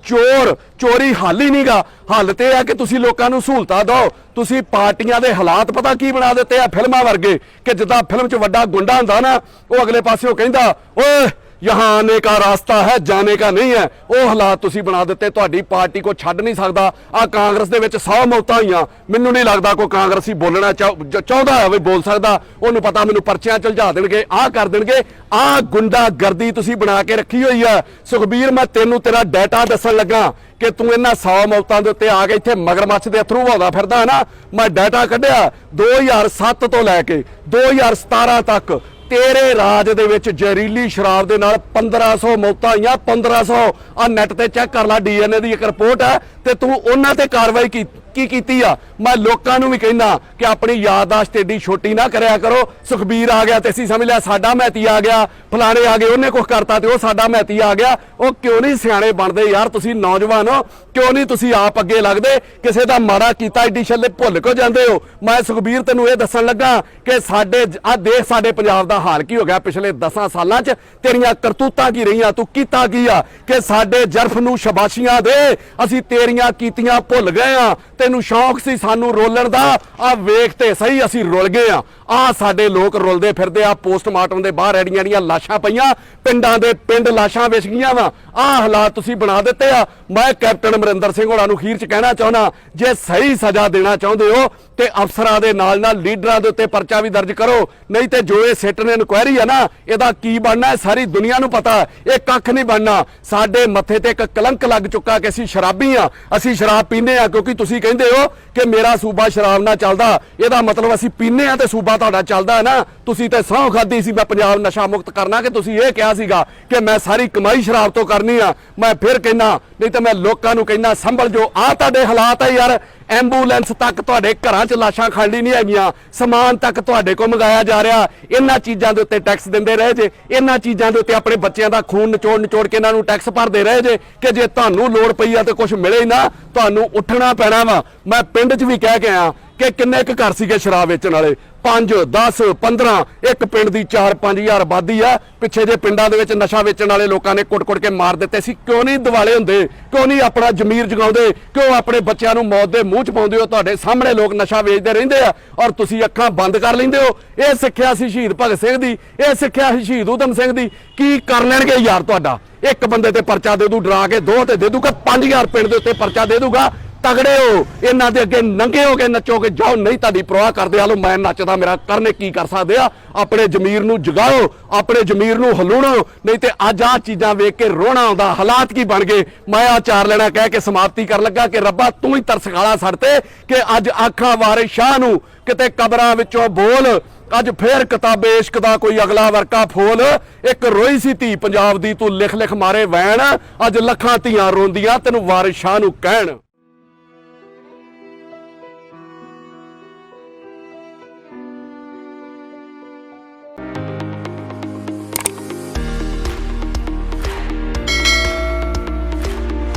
ਚੋਰੀ ਹੱਲ ਹੀ ਨਹੀਂਗਾ। ਹੱਲ ਤੇ ਹੈ ਕਿ ਤੁਸੀਂ ਲੋਕਾਂ ਨੂੰ ਸਹੂਲਤਾਂ ਦਿਓ। ਤੁਸੀਂ ਪਾਰਟੀਆਂ ਦੇ ਹਾਲਾਤ ਪਤਾ ਕੀ ਬਣਾ ਦਿੱਤੇ ਆ, ਫਿਲਮਾਂ ਵਰਗੇ, ਕਿ ਜਿੱਦਾਂ ਫਿਲਮ 'ਚ ਵੱਡਾ ਗੁੰਡਾ ਹੁੰਦਾ ਨਾ, ਉਹ ਅਗਲੇ ਪਾਸਿਓਂ ਕਹਿੰਦਾ ਓਏ यहाँ आने का रास्ता है, जाने का नहीं है। ਉਹ ਹਾਲਾਤ ਤੁਸੀਂ ਬਣਾ ਦਿੱਤੇ। ਤੁਹਾਡੀ ਪਾਰਟੀ ਕੋ ਛੱਡ ਨਹੀਂ ਸਕਦਾ। ਆ ਕਾਂਗਰਸ ਦੇ ਵਿੱਚ 100 ਮੌਤਾਂ ਹੋਈਆਂ, ਮੈਨੂੰ ਨਹੀਂ ਲੱਗਦਾ ਕੋਈ ਕਾਂਗਰਸੀ ਬੋਲਣਾ ਚਾਹੁੰਦਾ ਹੈ ਵੀ ਬੋਲ ਸਕਦਾ। ਉਹਨੂੰ ਪਤਾ ਮੈਨੂੰ ਪਰਚਿਆਂ ਚਲਜਾ ਦੇਣਗੇ, ਆਹ ਕਰ ਦੇਣਗੇ। ਆਹ ਗੁੰਡਾਗਰਦੀ ਤੁਸੀਂ ਬਣਾ ਕੇ ਰੱਖੀ ਹੋਈ ਆ। ਸੁਖਬੀਰ, ਮੈਂ ਤੈਨੂੰ ਤੇਰਾ ਡਾਟਾ ਦੱਸਣ ਲੱਗਾ ਕਿ ਤੂੰ ਇਹਨਾਂ 100 ਮੌਤਾਂ ਦੇ ਉੱਤੇ ਆ ਕੇ ਇੱਥੇ ਮਗਰਮੱਛ ਦੇ ਅਥਰੂ ਵਹਾਉਂਦਾ ਫਿਰਦਾ ਨਾ। ਮੈਂ ਡਾਟਾ ਕੱਢਿਆ 2007 ਤੋਂ ਲੈ ਕੇ 2017 ਤੱਕ ਤੇਰੇ ਰਾਜ ਦੇ ਵਿੱਚ ਜ਼ਹਿਰੀਲੀ ਸ਼ਰਾਬ ਦੇ ਨਾਲ 1500 ਮੌਤਾਂ ਆਈਆਂ। 1500 ਆ ਨੈਟ ਤੇ ਚੈੱਕ ਕਰ ਲੈ, ਡੀਐਨਏ ਦੀ ਇੱਕ ਰਿਪੋਰਟ ਹੈ, ਤੇ ਤੂੰ ਉਹਨਾਂ ਤੇ ਕਾਰਵਾਈ ਕੀ ਕੀਤੀ ਆ? ਮੈਂ ਲੋਕਾਂ ਨੂੰ ਵੀ ਕਹਿੰਦਾ ਕਿ ਆਪਣੀ ਯਾਦਦਾਸ਼ਤ ਏਡੀ ਛੋਟੀ ਨਾ ਕਰਿਆ ਕਰੋ। ਸੁਖਬੀਰ ਆ ਗਿਆ ਤੇ ਅਸੀਂ ਸਮਝ ਲਿਆ ਸਾਡਾ ਮਹਿਤੀ ਆ ਗਿਆ, ਫਲਾਣੇ ਆ ਗਏ ਉਹਨੇ ਕੁਝ ਕਰਤਾ ਤੇ ਉਹ ਸਾਡਾ ਮਹਿਤੀ ਆ ਗਿਆ। ਉਹ ਕਿਉਂ ਨਹੀਂ ਸਿਆਣੇ ਬਣਦੇ ਯਾਰ? ਤੁਸੀਂ ਨੌਜਵਾਨ ਹੋ, ਕਿਉਂ ਨਹੀਂ ਤੁਸੀਂ ਆਪ ਅੱਗੇ ਲੱਗਦੇ? ਕਿਸੇ ਦਾ ਮਾੜਾ ਕੀਤਾ ਏਡੀ ਛੱਲੇ ਭੁੱਲ ਕਿਉਂ ਜਾਂਦੇ ਹੋ? ਮੈਂ ਸੁਖਬੀਰ ਤੈਨੂੰ ਇਹ ਦੱਸਣ ਲੱਗਾ ਕਿ ਸਾਡੇ ਆ ਦੇਖ, ਸਾਡੇ ਪੰਜਾਬ ਦਾ ਹਾਲ ਕੀ ਹੋ ਗਿਆ ਪਿਛਲੇ 10 ਸਾਲਾਂ 'ਚ। ਤੇਰੀਆਂ ਕਰਤੂਤਾਂ ਕੀ ਰਹੀਆਂ? ਤੂੰ ਕੀਤਾ ਕੀ ਆ ਕਿ ਸਾਡੇ ਜਰਫ ਨੂੰ ਸ਼ਾਬਾਸ਼ੀਆਂ ਦੇ? ਅਸੀਂ ਤੇਰੀਆਂ ਕੀਤੀਆਂ ਭੁੱਲ ਗਏ ਆ। ਤੈਨੂੰ ਸ਼ੌਕ ਸੀ ਸਾਨੂੰ ਰੋਲਣ ਦਾ, ਆ ਵੇਖ ਤੇ ਸਹੀ ਅਸੀਂ ਰੁਲ ਗਏ ਆ। ਆ ਸਾਡੇ ਲੋਕ ਰੁਲਦੇ ਫਿਰਦੇ ਆ। ਪੋਸਟਮਾਰਟਮ ਦੇ ਬਾਹਰ ਐਡੀਆਂ ਲਾਸ਼ਾਂ ਪਈਆਂ, ਪਿੰਡਾਂ ਦੇ ਪਿੰਡ ਲਾਸ਼ਾਂ ਵਿਛ ਗਈਆਂ ਵਾ। ਆ ਹਾਲਾਤ ਤੁਸੀਂ ਬਣਾ ਦਿੱਤੇ ਆ। ਮੈਂ ਕੈਪਟਨ ਅਮਰਿੰਦਰ ਸਿੰਘ ਹੋਰਾਂ ਨੂੰ ਅਖੀਰ 'ਚ ਕਹਿਣਾ ਚਾਹੁੰਦਾ, ਜੇ ਸਹੀ ਸਜ਼ਾ ਦੇਣਾ ਚਾਹੁੰਦੇ ਹੋ ਤੇ ਅਫਸਰਾਂ ਦੇ ਨਾਲ ਲੀਡਰਾਂ ਦੇ ਉੱਤੇ ਪਰਚਾ ਵੀ ਦਰਜ ਕਰੋ, ਨਹੀਂ ਤੇ ਜੋ ਇਹ ਸਿੱਟ ਨੇ ਇਨਕੁਆਇਰੀ ਆ ਨਾ, ਇਹਦਾ ਕੀ ਬਣਨਾ ਹੈ ਸਾਰੀ ਦੁਨੀਆ ਨੂੰ ਪਤਾ। ਇਹ ਕੱਖ ਨਹੀਂ ਬਣਨਾ। ਸਾਡੇ ਮੱਥੇ ਤੇ ਇੱਕ ਕਲੰਕ ਲੱਗ ਚੁੱਕਾ ਕਿ ਅਸੀਂ ਸ਼ਰਾਬੀ ਆ, ਅਸੀਂ ਸ਼ਰਾਬ ਪੀਂਦੇ ਆ। ਕਿਉਂਕਿ ਤੁਸੀਂ ਕਹਿੰਦੇ ਹੋ ਕਿ ਮੇਰਾ ਸੂਬਾ ਸ਼ਰਾਬ ਨਾਲ ਚੱਲਦਾ, ਇਹਦਾ ਮਤਲਬ ਅਸੀਂ ਪੀਂਦੇ ਆ ਤੇ ਸੂਬਾ ਤੁਹਾਡਾ ਚੱਲਦਾ ਹੈ ਨਾ। ਤੁਸੀਂ ਤੇ ਸਹੁੰ ਖਾਧੀ ਸੀ ਮੈਂ ਪੰਜਾਬ ਨਸ਼ਾ ਮੁਕਤ ਕਰਨਾ, ਕਿ ਤੁਸੀਂ ਇਹ ਕਿਹਾ ਸੀਗਾ ਕਿ ਮੈਂ ਸਾਰੀ ਕਮਾਈ ਸ਼ਰਾਬ ਤੋਂ ਕਰਨੀ ਆ। ਮੈਂ ਫਿਰ ਕਹਿਣਾ, ਨਹੀਂ ਤਾਂ ਮੈਂ ਲੋਕਾਂ ਨੂੰ ਕਹਿਣਾ ਸੰਭਲ ਜੋ। ਆ ਤੁਹਾਡੇ ਹਾਲਾਤ ਹੈ ਯਾਰ। ਐਂਬੂਲੈਂਸ ਤੱਕ ਤੁਹਾਡੇ ਘਰਾਂ 'ਚ ਲਾਸ਼ਾਂ ਖਾਲੀ ਨਹੀਂ ਹੈਗੀਆਂ, ਸਮਾਨ ਤੱਕ ਤੁਹਾਡੇ ਕੋਲ ਮੰਗਾਇਆ ਜਾ ਰਿਹਾ। ਇਹਨਾਂ ਚੀਜ਼ਾਂ ਦੇ ਉੱਤੇ ਟੈਕਸ ਦਿੰਦੇ ਰਹੇ ਜੇ, ਇਹਨਾਂ ਚੀਜ਼ਾਂ ਦੇ ਉੱਤੇ ਆਪਣੇ ਬੱਚਿਆਂ ਦਾ ਖੂਨ ਨਿਚੋੜ ਕੇ ਇਹਨਾਂ ਨੂੰ ਟੈਕਸ ਭਰਦੇ ਰਹੇ ਜੇ ਕਿ ਜੇ ਤੁਹਾਨੂੰ ਲੋੜ ਪਈ ਆ ਤੇ ਕੁਝ ਮਿਲੇ ਨਾ, ਤੁਹਾਨੂੰ ਉੱਠਣਾ ਪੈਣਾ ਵਾ। ਮੈਂ ਪਿੰਡ 'ਚ ਵੀ ਕਹਿ ਕੇ ਆਇਆ ਕਿ ਕਿੰਨੇ ਕੁ ਘਰ ਸੀਗੇ ਸ਼ਰਾਬ ਵੇਚਣ ਵਾਲੇ? 5, 10, 15। ਇੱਕ ਪਿੰਡ ਦੀ 4-5 ਹਜ਼ਾਰ ਆਬਾਦੀ ਆ। ਪਿੱਛੇ ਜੇ ਪਿੰਡਾਂ ਦੇ ਵਿੱਚ ਨਸ਼ਾ ਵੇਚਣ ਵਾਲੇ ਲੋਕਾਂ ਨੇ ਕੁੱਟ ਕੇ ਮਾਰ ਦਿੱਤੇ ਸੀ। ਕਿਉਂ ਨਹੀਂ ਦਿਵਾਲੇ ਹੁੰਦੇ? ਕਿਉਂ ਨਹੀਂ ਆਪਣਾ ਜ਼ਮੀਰ ਜਗਾਉਂਦੇ? ਕਿਉਂ ਆਪਣੇ ਬੱਚਿਆਂ ਨੂੰ ਮੌਤ ਦੇ ਮੂੰਹ 'ਚ ਪਾਉਂਦੇ ਹੋ? ਤੁਹਾਡੇ ਸਾਹਮਣੇ ਲੋਕ ਨਸ਼ਾ ਵੇਚਦੇ ਰਹਿੰਦੇ ਆ ਔਰ ਤੁਸੀਂ ਅੱਖਾਂ ਬੰਦ ਕਰ ਲੈਂਦੇ ਹੋ। ਇਹ ਸਿੱਖਿਆ ਸੀ ਸ਼ਹੀਦ ਭਗਤ ਸਿੰਘ ਦੀ, ਇਹ ਸਿੱਖਿਆ ਸੀ ਸ਼ਹੀਦ ਊਧਮ ਸਿੰਘ ਦੀ। ਕੀ ਕਰ ਲੈਣਗੇ ਯਾਰ ਤੁਹਾਡਾ? ਇੱਕ ਬੰਦੇ ਤੇ ਪਰਚਾ ਦੇ ਦੂ, ਡਰਾ ਕੇ, ਦੋ ਤੇ ਦੇ ਦੂਗਾ, 5000 ਪਿੰਡ ਦੇ ਉੱਤੇ ਪਰਚਾ ਦੇ ਦੂਗਾ। ਤਗੜੇ ਹੋ, ਇਹਨਾਂ ਦੇ ਅੱਗੇ ਨੰਗੇ ਹੋ ਕੇ ਨੱਚੋਗੇ ਜਾਓ, ਨਹੀਂ ਤੁਹਾਡੀ ਪਰਵਾਹ ਕਰਦੇ। ਹਾਲੋ ਮੈਂ ਨੱਚਦਾ, ਮੇਰਾ ਕਰਨੇ ਕੀ ਕਰ ਸਕਦੇ ਆ? ਆਪਣੇ ਜ਼ਮੀਰ ਨੂੰ ਜਗਾਓ, ਆਪਣੇ ਜ਼ਮੀਰ ਨੂੰ ਹਲੂਣੋ, ਨਹੀਂ ਤੇ ਅੱਜ ਆ ਚੀਜ਼ਾਂ ਵੇਖ ਕੇ ਰੋਣਾ ਆਉਂਦਾ। ਹਾਲਾਤ ਕੀ ਬਣ ਗਏ? ਮੈਂ ਆ 4 ਲੈਣਾ ਕਹਿ ਕੇ ਸਮਾਪਤੀ ਕਰਨ ਲੱਗਾ ਕਿ ਰੱਬਾ ਤੂੰ ਹੀ ਤਰਸ ਖਾਲਾ ਛੱਡਤੇ ਕਿ ਅੱਜ ਆਖਾਂ ਵਾਰਿਸ ਸ਼ਾਹ ਨੂੰ ਕਿਤੇ ਕਬਰਾਂ ਵਿੱਚੋਂ ਬੋਲ। ਅੱਜ ਫੇਰ ਕਿਤਾਬੇ ਇਸ਼ਕ ਦਾ ਕੋਈ ਅਗਲਾ ਵਰਕਾ ਫੋਲ। ਇੱਕ ਰੋਈ ਸੀ ਧੀ ਪੰਜਾਬ ਦੀ, ਤੂੰ ਲਿਖ ਮਾਰੇ ਵੈਣ। ਅੱਜ ਲੱਖਾਂ ਧੀਆਂ ਰੋਂਦੀਆਂ ਤੈਨੂੰ ਵਾਰਿਸ ਸ਼ਾਹ ਨੂੰ ਕਹਿਣ।